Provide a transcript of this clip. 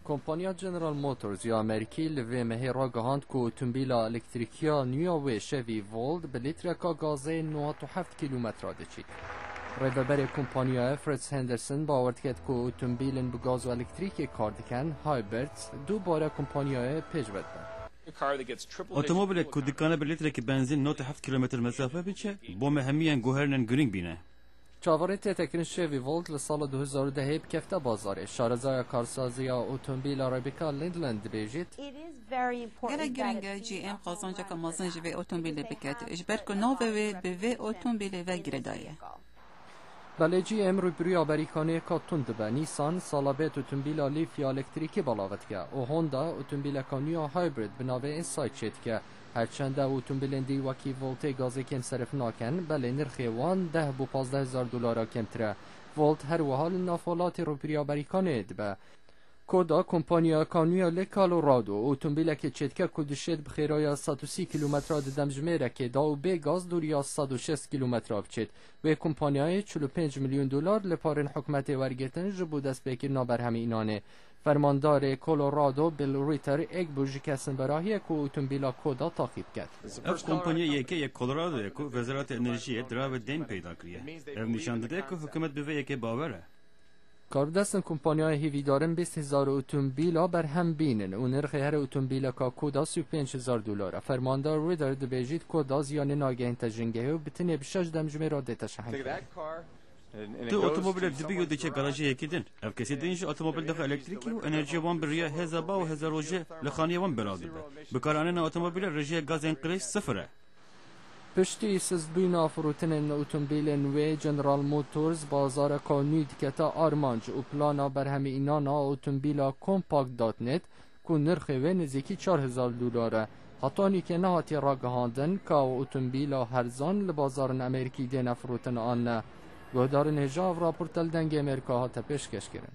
کمپانیا جنرال موتورز یا امریکی لوی مهی را گهاند که اتومبیلا الکتریکیا نویا و شوی ولد به لیترکا گازه 97 کیلومتر دچید. ریوبر کمپانیا فریتز هندرسون باورد کرد که اتومبیلن به گاز و الکتریک کار دکن هایبردز دوباره کمپانیا پیش برد. اتومبیل که دکانه به لیتر که بنزین 97 کیلومتر مسافه بیچه با مهمیان گوهرنن گرینگ بینه. چاوری تکرین شوی ولد لسال 2010 بکفته بازاره. شارزای کارسازی اتومبیل ربیکا لیندلند بیجید. گره گرینگ جی ام قازانجا که مازن جوی اتومبیل بکت. اجبر که نوه به وی اتومبیل و گردایه. بله جی ام روبروی آمریکانی کاتوند به نیسان سالابت اتومبیل لیفیا الکتریکی بلاوت که و هوندا اتومبیل کانیا هایبرید به نام اینسایت شد که هرچند اتومبیل دی وکی ولت گازی کم صرف ناکن بله نرخی وان 10 بو 15,000 دلار کم تره. ولت هر وحال نافولات روبروی آمریکانی به کودا کمپانیا کانویا لکالورادو اتومبیل که چتکه کدشید بخیرای 130 کیلومتر دمجمه که داو به گاز دوریا 160 کیلومتر بچید و کمپانیای 45 میلیون دلار لپارن حکومت ورگتن جبو دست بکر نابر همینانه. فرماندار کولورادو بیل ریتر یک بوجی کسن براهیه که اتومبیلا کودا تعقیب کرد. اف کمپانیا یک کولورادو که وزارت انرژی دراو دین پیدا کریه. اف نشان داده که حکومت به یک باوره. کاردستن کمپانیای هیوی دارن 20,000 اتومبیلا بر هم بینن و نرخ هر اتومبیلا که کودا 35,000 دلار. فرماندار ریدر دبیجید کودا زیان ناگهان تجنگه و بتنه به 6 دمجمه را دیتا شهنگ. تو اتومبیل دبیو دیگه گاراژی یکیدن. اف کسی دینش اتومبیل دخل الکتریکی و انرژی وان بریا هزابا و هزار روزه لخانی وان براده. بکارانه اتومبیل رژه گاز انقلیش صفره. پشتی سزبینا فروتن اتومبیل نوی جنرال موتورز بازار کانوی دکتا آرمانج و پلانا بر همه اینانا اتومبیلا کمپاکت دات نت که نرخ و نزدیکی 4,000 دلاره. حتی که نهاتی را گهاندن که اتومبیلا هرزان لبازار امریکی دین فروتن آن گهدار نجاو راپورتل دنگ امریکا ها تپشکش کرن.